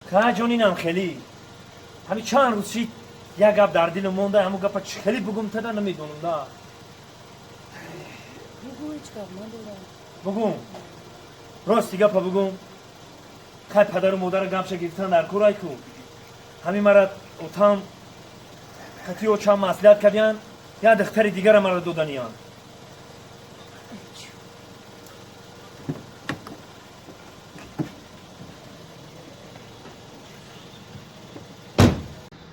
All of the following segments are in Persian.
خیلی جونینم خیلی همین چند روز شید یک گپ در دل مونده همون گپ خیلی بگم تدا نمیدونم دا بگو هیچ گپ ندارم بگم راستی گپ بگم خیلی پدر و مادر گمشه گرفتن در کورای کو همین مرد اوتام خطی و چند مسئولیت کردین یا دختر دیگر مرد دودنیان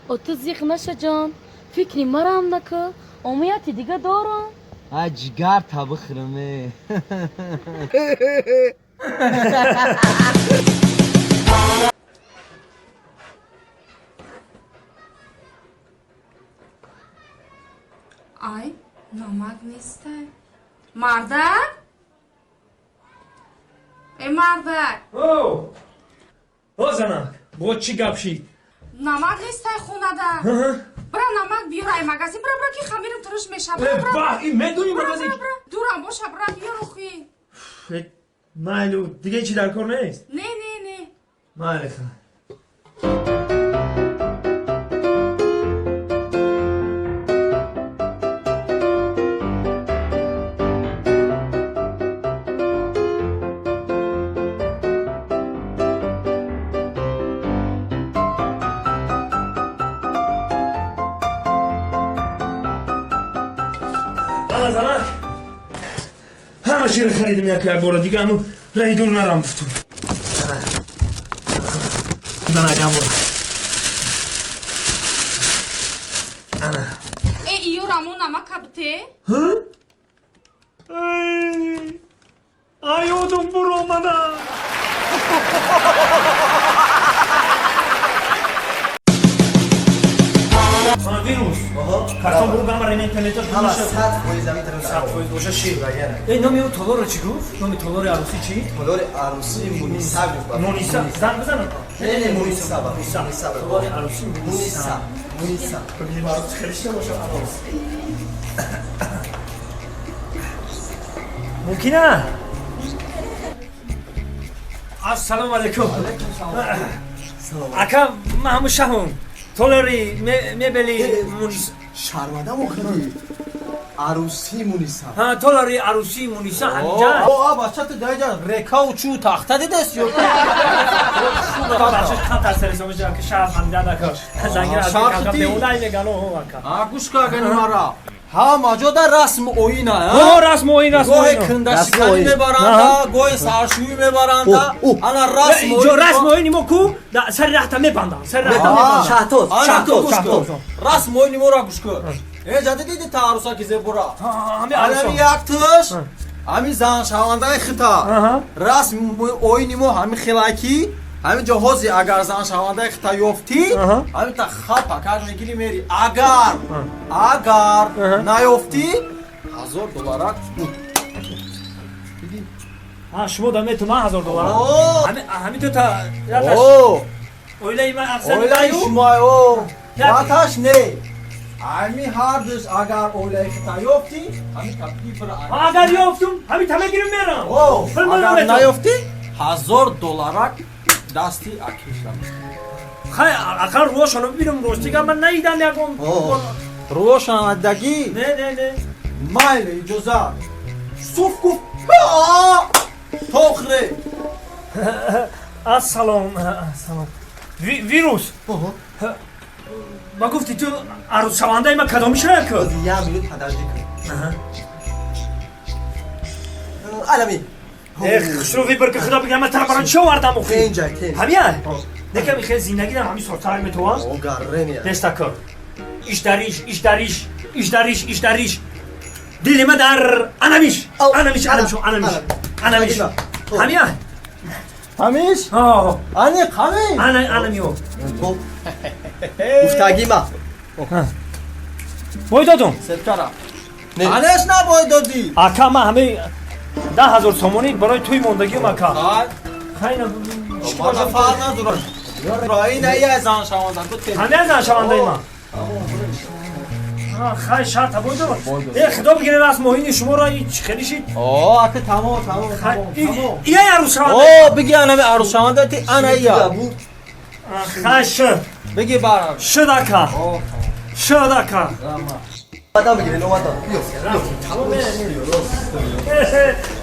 او تو زیخ نشه جان فکری مرام نکه امیتی دیگه دارم اجگر تبخرمه آی نمک نیسته مردک ای مردک او زنک بود چی گپ شید نمک نیسته خونه ده برا نمک بیار ای مگزین برا که خمیرم ترش میشه برا این میدونی مگزین دورم باشه برا بیار روخی مایلو دیگه چی در کار نیست نه نه نه مایل زنک همه شیر خریدم یک بار دیگه همون رای دور نرم بفتون زنک هم برو ای ایو رامون نمک کبته ای اودم برو آمده ویروس کارتون برو بگم رای اینترنت همه سطح بایی زمین ترم باشه شیر ای نامی او تالار چی گفت؟ نامی تالار عروسی چی؟ تالار عروسی مونیسا گفت مونیسا زن بزنم نه مونیسا با مونیسا تالار عروسی مونیسا مونیسا خریشته باشه عروس ممکنه السلام علیکم اکا ما همون شهون تالاری میبلی مونیسا شرمنده مکنی عروسی مونیسا ها تالاری عروسی مونیسا همینجا بچه تو دایجا ریکا و چو تخته دیده سیو بچه کم ترسه رسامه جا که شهر همینجا نکن زنگیر از این کم بیمونای میگن او اکا گوش که گنی مرا ها ماجو در رسم اوینا رسم اوین گوه کندشکانی میبرند گوه سرشوی میبرند انا رسم اینجا رسم اوینی مو کو سر رحتا میبندن سر رحتا میبندن شهتوز رسم اوینی مو را گوش که ای جاده دیدی تعرصا که زبورا الان یک تش همی زن شوانده خطا رسم اوینی مو همی خلاکی همین جهازی اگر زن شوانده خطا یفتی همین تا خط پکر میگیری میری اگر نیفتی $1000 شما دامه تو من $1000 همین تو تا اویلای من افسر اویلای شما واتش نه همی هر دوست اگر اویلای خطا یفتی همین تبدیل برا اگر یافتم همین تمه گیرم میرم اگر نیفتی $1000 دستی اکیشم خیلی اقل روشانو ببینم روشتی که من نیدم یکم روشندگی نه مایل اجازه صوف گفت تخره السلام ویروس ما گفتی تو عروس شوانده ما کدامی شاید کرد یه میلیون پدرجی کن علمی خشروفی برکه خدا بگم من طرف بران چه وردم مخی اینجا همیه نکه میخواه زندگی دارم همین سرطرک میتوان او گرنیه دستا کن ایش دریش دلی ما در انمیش همیه همیش انی قمی انمیو گفتگی ما بای دادم سرکارا انش نباید دادی اکا ما همه 10,000 سومونی برای توی موندگی ما که خیلی ما فرق نداره رای نه یه زن شوانده همه زن شوانده ما خیلی شرط بای دادم خدا بگیره راست موهین شما را خیلی شید اکه تمام یه عروس شوانده بگی انا عروس شوانده تی انا یا خشم بگی برام شدکا شدکا اومدم بگیرین اومدم بیا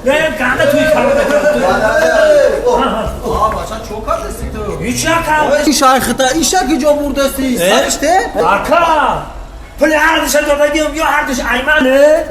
نه گنده توی کارده باشا چوکا دستی تو هیچ نکن این شایختا این شکی جا بردستی سرشته؟ اکا پلی هر دش داده دیم یا هر دش ایمنه